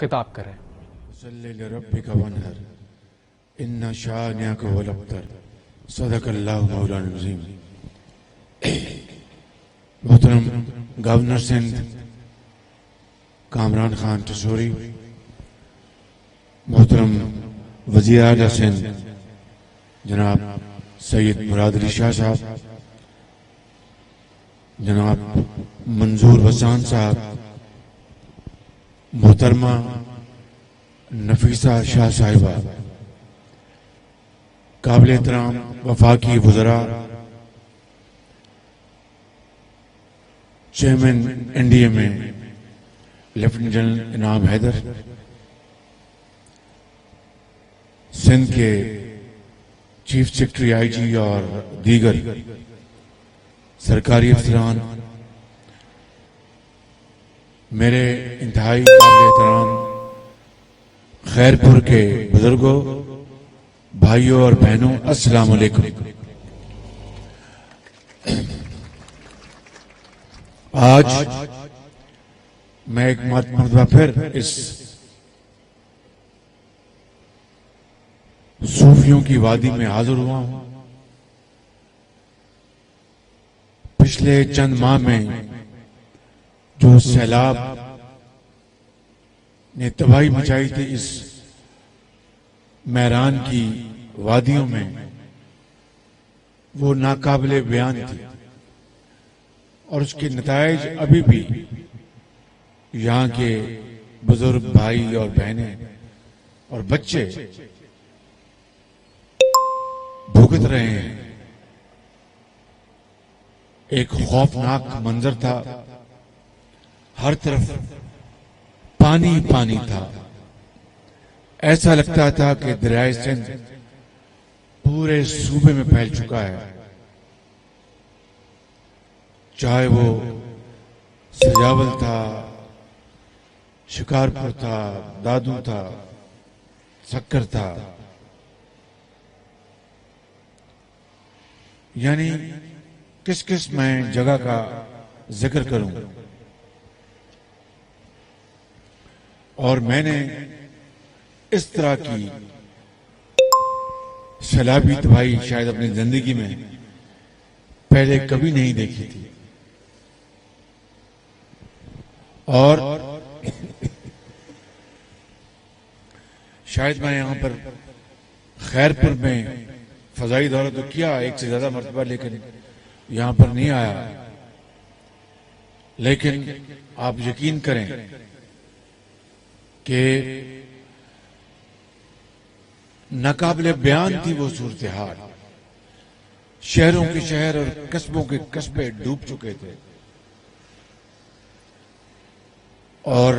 خطاب کریں۔ صلی لربک وانحر ان شانئک هو الابتر، صدق اللہ مولانا العظیم۔ محترم گورنر سندھ کامران خان ٹسوری، محترم وزیر اعلیٰ سندھ جناب سید مراد علی شاہ صاحب، جناب منظور وسان صاحب، محترمہ نفیسہ شاہ صاحبہ، قابل احترام وفاقی وزراء، چیئرمین این ڈی اے میں لیفٹیننٹ جنرل انعام حیدر، سندھ کے چیف سیکرٹری آئی جی اور دیگر سرکاری افسران، میرے انتہائی قابل احترام خیرپور کے بزرگوں، بھائیوں اور بہنوں، السلام علیکم۔ آج میں ایک مرتبہ پھر اس صوفیوں کی وادی میں حاضر ہوا ہوں۔ پچھلے چند ماہ میں جو سیلاب نے تباہی مچائی تھی اس میران کی وادیوں میں، وہ ناقابل بیان تھی، اور اس کے نتائج ابھی بھی یہاں کے بزرگ بھائی اور بہنیں اور بچے بھگت رہے ہیں۔ ایک خوفناک منظر تھا، ہر طرف پانی پانی تھا، ایسا لگتا تھا کہ دریائے سندھ پورے صوبے میں پھیل چکا ہے، چاہے وہ سجاول تھا، شکارپور تھا، دادو تھا، سکر تھا، یعنی کس کس میں جگہ کا ذکر کروں۔ اور میں نے اس طرح کی سیلابی تباہی شاید اپنی زندگی میں پہلے کبھی نہیں دیکھی تھی۔ اور شاید میں یہاں پر خیرپور میں فضائی دورہ تو کیا ایک سے زیادہ مرتبہ، لیکن یہاں پر نہیں آیا۔ لیکن آپ یقین کریں کہ ناقابل بیان تھی وہ صورتحال، شہروں کے شہر اور قصبوں کے قصبے ڈوب چکے تھے، اور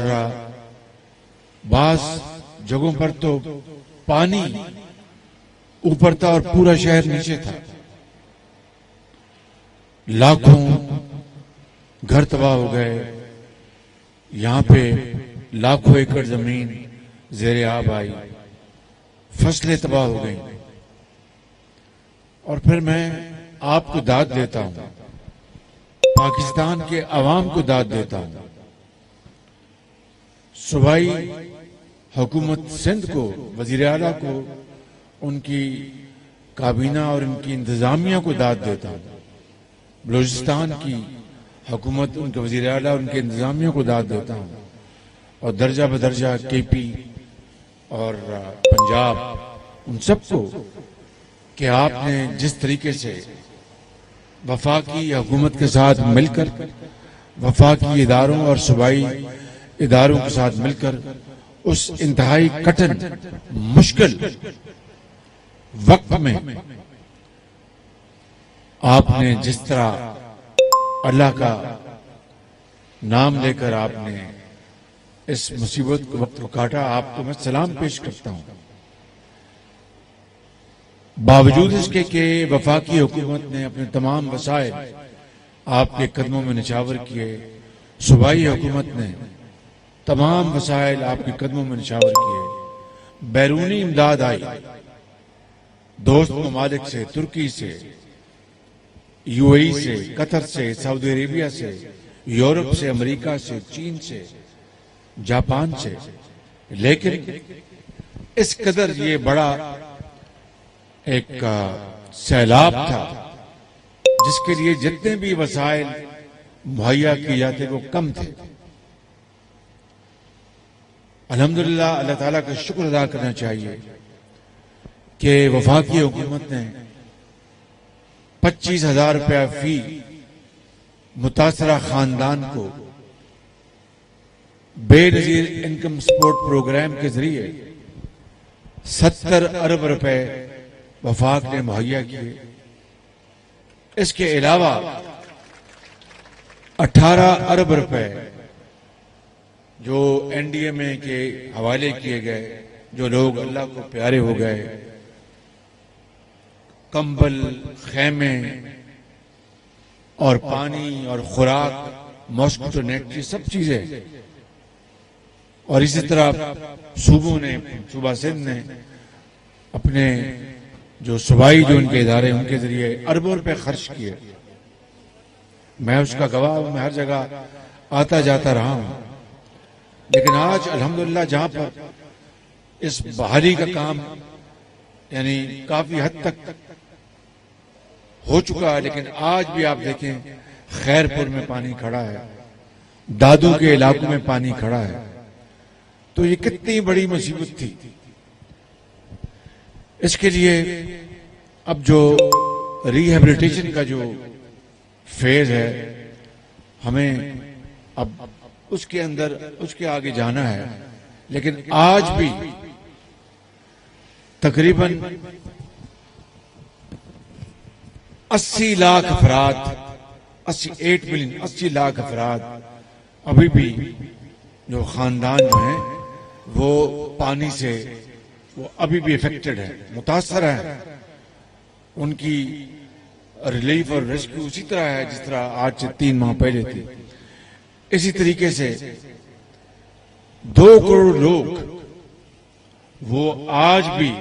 بعض جگہوں پر تو پانی اوپر تھا اور پورا شہر نیچے تھا، لاکھوں گھر تباہ ہو گئے، یہاں پہ لاکھوں ایکڑ زمین زیر آب آئی، فصلیں تباہ ہو گئیں۔ اور پھر میں آپ کو داد دیتا ہوں، پاکستان کے عوام کو داد دیتا ہوں، صوبائی حکومت سندھ کو، وزیر اعلیٰ کو، ان کی کابینہ اور ان کی انتظامیہ کو داد دیتا ہوں، بلوچستان کی حکومت، ان کے وزیر اعلیٰ، ان کے انتظامیہ کو داد دیتا ہوں، اور درجہ بدرجہ کے پی اور پنجاب، ان سب کو، کہ آپ نے جس طریقے سے وفاقی حکومت کے ساتھ مل کر، وفاقی اداروں اور صوبائی اداروں کے ساتھ مل کر اس انتہائی کٹن مشکل وقت میں آپ نے جس طرح اللہ کا نام لے کر آپ نے اس مصیبت کے وقت کو کاٹا، آپ کو میں سلام پیش کرتا ہوں۔ باوجود اس کے کہ وفاقی حکومت نے اپنے تمام وسائل آپ کے قدموں میں نچھاور کیے، صوبائی حکومت نے تمام وسائل آپ کے قدموں میں نچھاور کیے، بیرونی امداد آئی دوست ممالک سے، ترکی سے، یو اے ای سے، قطر سے، سعودی عربیہ سے، یورپ سے، امریکہ سے، چین سے، جاپان سے، لیکن اس قدر یہ بڑا ایک سیلاب تھا جس کے لیے جتنے بھی وسائل مہیا کیے جاتے وہ کم تھے. الحمدللہ اللہ تعالیٰ کا شکر ادا کرنا چاہیے کہ وفاقی حکومت نے 25,000 روپیہ فی متاثرہ خاندان کو بے نظیر انکم سپورٹ پروگرام کے ذریعے 70 ارب روپے وفاق نے مہیا کیے. اس کے علاوہ 18 ارب روپے جو این ڈی ایم اے کے حوالے کیے گئے, جو لوگ اللہ کو پیارے ہو گئے, کمبل, خیمے اور پانی اور خوراک, ماسکیٹو نیٹ, یہ سب چیزیں. اور اسی طرح صوبوں نے, صوبہ سندھ نے اپنے جو صوبائی جو ان کے ادارے ان کے ذریعے اربوں روپے خرچ کیے. میں اس کا گواہ ہوں, میں ہر جگہ آتا جاتا رہا ہوں. لیکن آج الحمدللہ جہاں پر اس بحالی کا کام یعنی کافی حد تک ہو چکا ہے, لیکن آج بھی آپ دیکھیں خیر پور میں پانی کھڑا ہے, دادو کے علاقوں میں پانی کھڑا ہے. تو یہ کتنی بڑی مصیبت تھی. اس کے لیے اب جو ریہیبلیٹیشن کا جو فیز ہے, ہمیں اب اس کے اندر اس کے آگے جانا ہے. لیکن آج بھی تقریباً 80 لاکھ افراد, 88 ملین 80 لاکھ افراد ابھی بھی جو خاندان جو ہیں وہ پانی سے وہ ابھی بھی افیکٹڈ ہے, متاثر ہے. ان کی ریلیف اور ریسکیو اسی طرح ہے جس طرح آج سے 3 ماہ پہلے تھی. اسی طریقے سے 2 کروڑ لوگ وہ آج بھی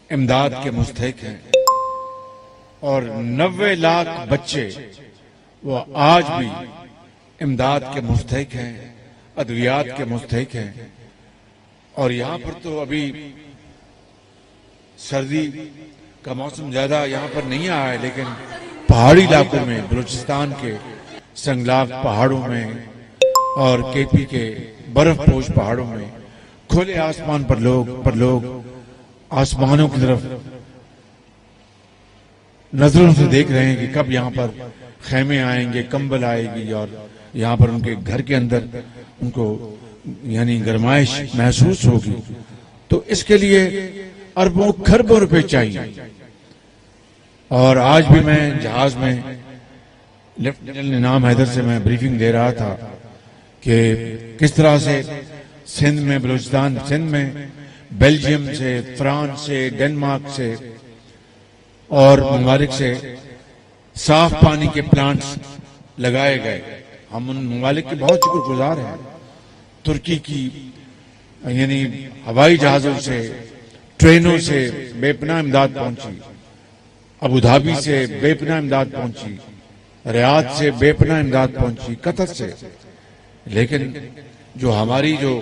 امداد کے مستحق ہیں, اور 90 لاکھ بچے وہ آج بھی امداد کے مستحق ہیں, ادویات کے مستحق ہیں. اور یہاں پر تو ابھی سردی کا موسم زیادہ یہاں پر نہیں آیا ہے, لیکن پہاڑی علاقوں میں, بلوچستان کے سنگلاف پہاڑوں میں اور کے پی کے برف پوش پہاڑوں میں کھلے آسمان پر لوگ آسمانوں کی طرف نظروں سے دیکھ رہے ہیں کہ کب یہاں پر خیمے آئیں گے, کمبل آئے گی, اور یہاں پر ان کے گھر کے اندر ان کو یعنی گرمائش محسوس ہوگی. تو اس کے لیے اربوں کھربوں روپے چاہیے. اور آج بھی میں جہاز میں لیفٹیننٹ جنرل انعام حیدر سے میں بریفنگ دے رہا تھا کہ کس طرح سے سندھ میں, بلوچستان سندھ میں بیلجیم سے, فرانس سے, ڈنمارک سے اور ممالک سے صاف پانی کے پلانٹس لگائے گئے. ہم ان ممالک کے بہت شکر گزار ہیں. ترکی کی یعنی ہوائی جہازوں سے, ٹرینوں سے بے پناہ امداد پہنچی, ابو دھابی سے بے پناہ امداد پہنچی, ریاض سے بے پناہ امداد پہنچی, قطر سے. لیکن جو ہماری جو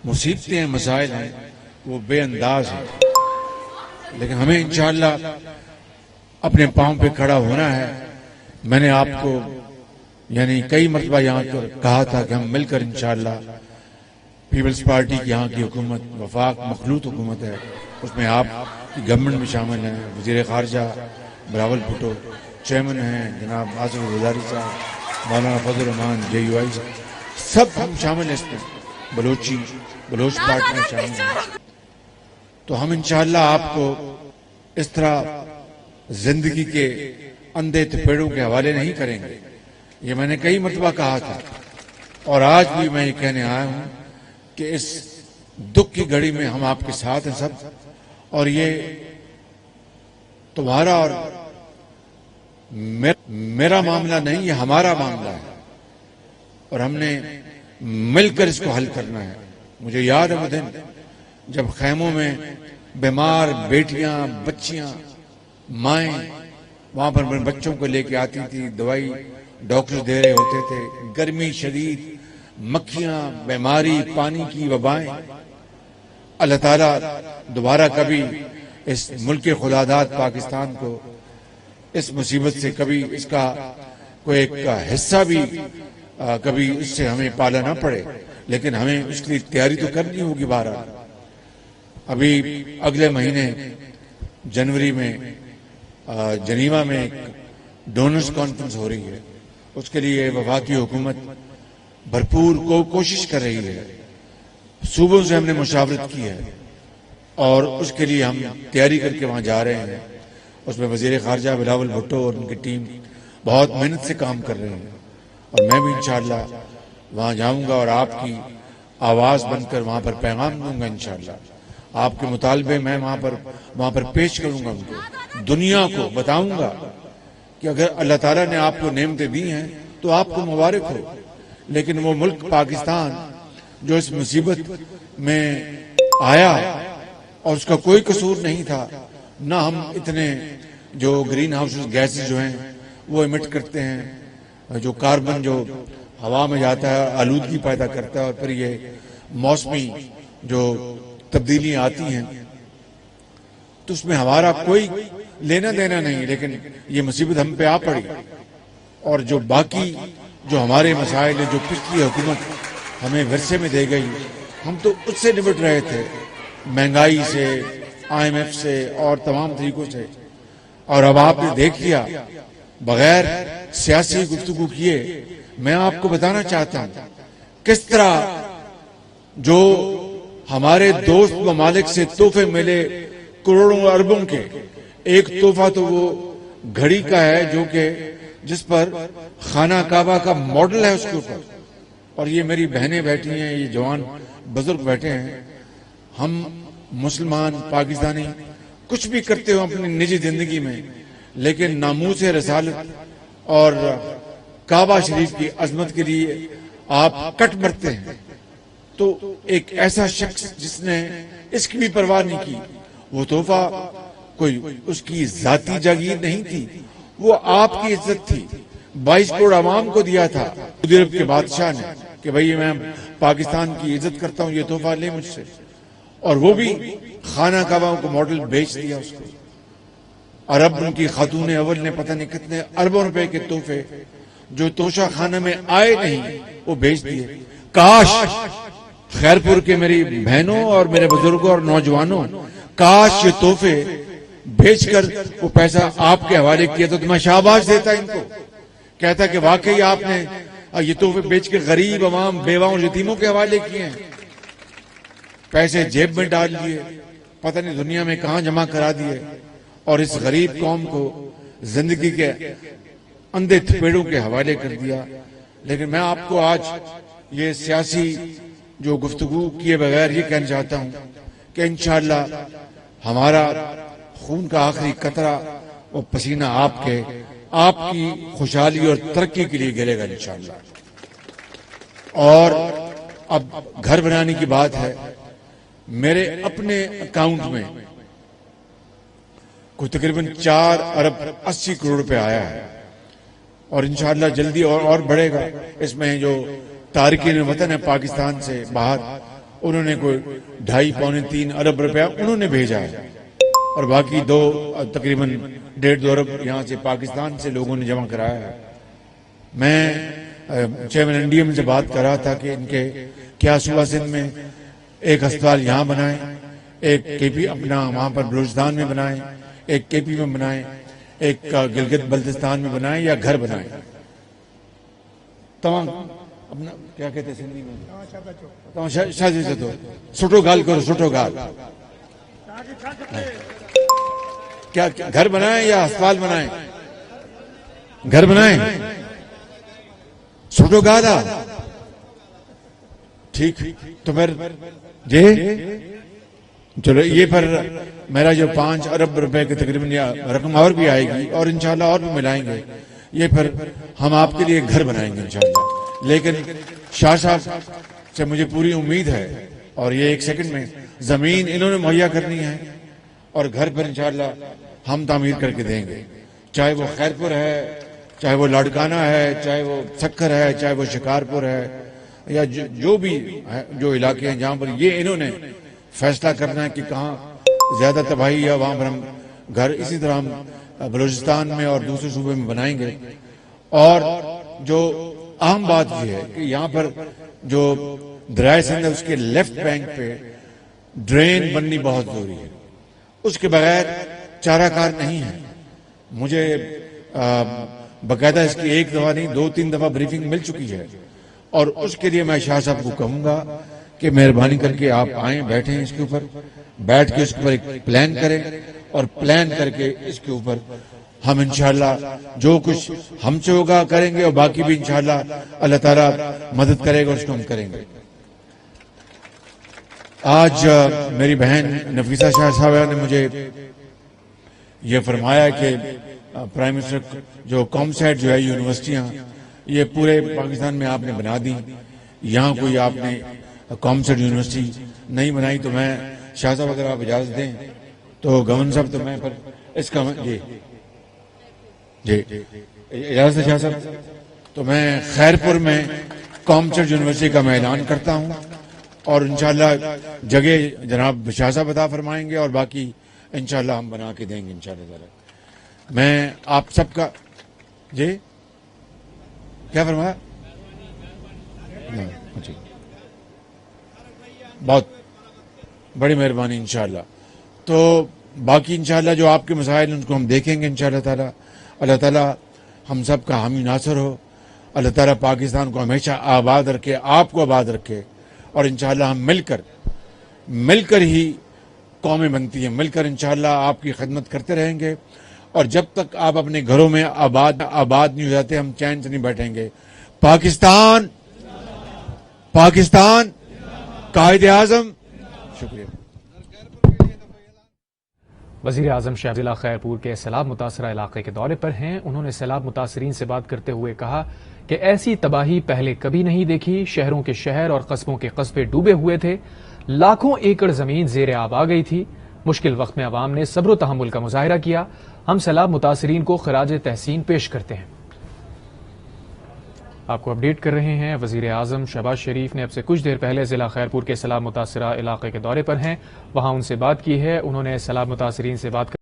مصیبتیں ہیں, مسائل ہیں, وہ بے انداز ہیں. لیکن ہمیں انشاءاللہ اپنے پاؤں پہ کھڑا ہونا ہے. میں نے آپ کو یعنی کئی مرتبہ یہاں پر کہا تھا کہ ہم مل کر انشاءاللہ پیپلز پارٹی کی یہاں کی حکومت وفاق مخلوط حکومت ہے, اس میں آپ کی گورنمنٹ میں شامل ہیں, وزیر خارجہ بلاول بھٹو چیئرمین ہیں, جناب آصف الوزاری صاحب, مولانا فضل الرحمان JUI سب ہم شامل ہیں اس میں, بلوچ پارٹی میں شامل ہیں. تو ہم انشاءاللہ آپ کو اس طرح زندگی کے اندھے تپیڑوں کے حوالے نہیں کریں گے. یہ میں نے کئی مرتبہ کہا تھا, اور آج بھی میں یہ کہنے آیا ہوں کہ اس دکھ کی گھڑی میں ہم آپ کے ساتھ ہیں سب, اور یہ تمہارا اور میرا معاملہ نہیں, یہ ہمارا معاملہ ہے, اور ہم نے مل کر اس کو حل کرنا ہے. مجھے یاد ہے وہ دن جب خیموں میں بیمار بیٹیاں, بچیاں, مائیں وہاں پر بچوں کو لے کے آتی تھی, دوائی ڈاکٹر دے رہے ہوتے تھے, گرمی شدید, مکھیاں, بیماری, پانی کی وبائیں, اللہ تعالیٰ دوبارہ کبھی اس ملک خلادات پاکستان کو اس مصیبت سے کبھی اس کا کوئی ایک حصہ بھی کبھی اس سے ہمیں پالا نہ پڑے، لیکن ہمیں اس کی تیاری تو کرنی ہوگی۔ بہرحال ابھی اگلے مہینے جنوری میں جنیوا میں ایک ڈونرز کانفرنس ہو رہی ہے، اس کے لیے وفاقی حکومت بھرپور کوشش کر رہی ہے، صوبوں سے ہم نے مشاورت کی ہے اور اس کے لیے ہم تیاری کر کے وہاں جا رہے ہیں۔ اس میں وزیر خارجہ بلاول بھٹو اور ان کی ٹیم بہت محنت سے کام کر رہے ہیں، اور میں بھی انشاءاللہ وہاں جاؤں گا اور آپ کی آواز بن کر وہاں پر پیغام دوں گا۔ انشاءاللہ آپ کے مطالبے میں وہاں پر پیش کروں گا، ان کو دنیا کو بتاؤں گا کہ اگر اللہ تعالیٰ نے آپ کو نعمتیں دی ہیں تو آپ کو مبارک ہو، لیکن وہ ملک پاکستان جو اس مصیبت میں آیا اور اس کا کوئی قصور نہیں تھا، نہ ہم اتنے جو گرین ہاؤس گیسز جو ہیں وہ ایمٹ کرتے ہیں، جو کاربن جو ہوا میں جاتا ہے آلودگی پیدا کرتا ہے، اور پھر یہ موسمی جو تبدیلیاں آتی ہیں تو اس میں ہمارا کوئی لینا دینا نہیں، لیکن یہ مصیبت ہم پہ آ پڑی، اور جو باقی جو ہمارے مسائل ہیں جو پچھلی حکومت ہمیں ورثے میں دے گئی، ہم تو اس سے نمٹ رہے تھے، مہنگائی سے، IMF سے اور تمام طریقوں سے، اور اب آپ نے دیکھ لیا بغیر سیاسی گفتگو کیے۔ میں آپ کو بتانا چاہتا ہوں کس طرح جو ہمارے دوست ممالک سے تحفے ملے کروڑوں اربوں کے، ایک تحفہ تو وہ گھڑی کا ہے جو کہ جس پر خانہ کعبہ کا ماڈل ہے اس کے اوپر، اور یہ میری بہنیں بیٹھی ہیں، یہ جوان بزرگ بیٹھے ہیں، ہم مسلمان پاکستانی کچھ بھی کرتے ہو اپنی نجی زندگی میں، لیکن ناموس رسالت اور کعبہ شریف کی عظمت کے لیے آپ کٹ مرتے ہیں۔ تو ایک ایسا شخص جس نے اس کی بھی پرواہ نہیں کی، وہ تحفہ کوئی اس کی ذاتی جاگیر نہیں تھی، وہ آپ کی عزت تھی، 22 کروڑ عوام کو دیا تھا سعودی عرب کے بادشاہ نے کہ بھئی میں پاکستان کی عزت کرتا ہوں، یہ تحفہ لے مجھ سے، اور وہ بھی خانہ کعبہ کو ماڈل بیچ دیا اس کو۔ عرب ان کی خاتون اول نے پتہ نہیں کتنے اربوں روپے کے تحفے جو توشہ خانہ میں آئے نہیں وہ بیچ دیے۔ کاش خیرپور کے میری بہنوں اور میرے بزرگوں اور نوجوانوں، کاش یہ تحفے بیچ کر وہ پیسہ آپ کے حوالے کیا تو میں شاباش دیتا ان کو، کہتا کہ واقعی آپ نے یہ تحفے بیچ کے غریب عوام، بیواؤں، یتیموں کے حوالے کیے ہیں، پیسے جیب میں ڈال لیے، پتہ نہیں دنیا میں کہاں جمع کرا دیے، اور اس غریب قوم کو زندگی کے اندھے تھپیڑوں کے حوالے کر دیا۔ لیکن میں آپ کو آج یہ سیاسی جو گفتگو کیے بغیر یہ کہنا چاہتا ہوں کہ انشاءاللہ ہمارا خون کا آخری قطرہ وہ پسینہ آپ کی خوشحالی اور ترقی کے لیے گرے گا انشاءاللہ۔ اور اب گھر بنانے کی بات ہے، میرے اپنے اکاؤنٹ میں کوئی تقریباً 4 ارب 80 کروڑ روپے آیا ہے، اور انشاءاللہ جلدی اور بڑھے گا۔ اس میں جو تارکین وطن ہے پاکستان سے باہر، انہوں نے کوئی 2.5 پونے 3 ارب روپیہ انہوں نے بھیجا ہے، اور باقی تقریباً 1.5-2 ارب یہاں سے پاکستان سے لوگوں نے جمع کرایا ہے۔ میں چیئرمین NDM سے بات کر رہا تھا کہ ان کے کیا صوبہ سندھ میں ایک ہسپتال یہاں بنائیں، ایک KP اپنا وہاں پر بلوچستان میں بنائیں، ایک KP میں بنائیں، ایک گلگت بلتستان میں بنائیں، یا گھر بنائیں، تمام اپنا کیا کہتے ہیں سندھی میں شاہجی سے تو سٹو گال کرو، سٹو گال، کیا گھر بنائیں یا ہسپتال بنائیں؟ گھر بنائیں، سٹو گالا، ٹھیک تو پھر جی چلو یہ پر میرا جو 5 ارب روپے کے تقریباً رقم اور بھی آئے گی، اور انشاءاللہ اور بھی ملائیں گے، یہ پھر ہم آپ کے لیے گھر بنائیں گے انشاءاللہ۔ لیکن شاہ صاحب سے مجھے پوری امید ہے، اور یہ 1 سیکنڈ میں زمین انہوں نے مہیا کرنی ہے، اور گھر پر انشاءاللہ ہم تعمیر کر کے دیں گے، چاہے وہ خیرپور ہے، چاہے وہ لاڑکانہ ہے، چاہے وہ سکھر ہے، چاہے وہ شکارپور ہے، یا جو بھی جو علاقے ہیں جہاں پر یہ انہوں نے فیصلہ کرنا ہے کہ کہاں زیادہ تباہی ہے وہاں پر ہم گھر اسی طرح ہم بلوچستان میں اور دوسرے صوبے میں بنائیں گے. اور جو اہم بات یہ ہے کہ یہاں پر جو دریائے سندھ ہے اس کے لیفٹ بینک پہ ڈرین بننی بہت ضروری ہے. اس کے بغیر چارہ کار نہیں ہے. مجھے باقاعدہ اس کی ایک دفعہ نہیں 2-3 دفعہ بریفنگ مل چکی ہے اور اس کے لیے میں شاہ صاحب کو کہوں گا کہ مہربانی کر کے آپ آئیں, بیٹھیں اس کے اوپر, بیٹھ کے اس کے اوپر ایک پلان کریں اور پلان کر کے اس کے اوپر ہم انشاءاللہ جو کچھ ہم سے ہوگا کریں گے اور باقی بھی انشاءاللہ اللہ تعالیٰ مدد کرے گا, اس کو ہم کریں گے. آج میری بہن نفیسہ شاہ صاحبہ نے مجھے یہ فرمایا کہ پرائم منسٹر جو کامسیٹ جو ہے یونیورسٹیاں یہ پورے پاکستان میں آپ نے بنا دی, یہاں کوئی آپ نے کامسیٹ یونیورسٹی نہیں بنائی. تو میں شاہ صاحب اگر آپ اجازت دیں تو گورنر صاحب تو میں پر اس کا جی اجازت ہے شاہ صاحب, تو میں خیرپور میں کامسیٹ یونیورسٹی کا میں اعلان کرتا ہوں اور انشاءاللہ جگہ جناب شاہ صاحب عطا فرمائیں گے اور باقی انشاءاللہ ہم بنا کے دیں گے انشاءاللہ. میں آپ سب کا جی کیا فرمایا جی بہت بڑی مہربانی انشاءاللہ. تو باقی انشاءاللہ جو آپ کے مسائل ان کو ہم دیکھیں گے انشاءاللہ تعالی. اللہ تعالیٰ ہم سب کا حامی ناصر ہو. اللہ تعالیٰ پاکستان کو ہمیشہ آباد رکھے, آپ کو آباد رکھے اور انشاءاللہ ہم مل کر ہی قومیں بنتی ہیں. مل کر انشاءاللہ آپ کی خدمت کرتے رہیں گے اور جب تک آپ اپنے گھروں میں آباد نہیں ہو جاتے ہم چین سے نہیں بیٹھیں گے. پاکستان قائد اعظم. شکریہ. وزیر اعظم شاہ ضلع خیرپور کے سیلاب متاثرہ علاقے کے دورے پر ہیں. انہوں نے سیلاب متاثرین سے بات کرتے ہوئے کہا کہ ایسی تباہی پہلے کبھی نہیں دیکھی. شہروں کے شہر اور قصبوں کے قصبے ڈوبے ہوئے تھے. لاکھوں ایکڑ زمین زیر آب آ گئی تھی. مشکل وقت میں عوام نے صبر و تحمل کا مظاہرہ کیا. ہم سیلاب متاثرین کو خراج تحسین پیش کرتے ہیں. آپ کو اپڈیٹ کر رہے ہیں. وزیر اعظم شہباز شریف نے اب سے کچھ دیر پہلے ضلع خیرپور کے سیلاب متاثرہ علاقے کے دورے پر ہیں. وہاں ان سے بات کی ہے. انہوں نے سیلاب متاثرین سے بات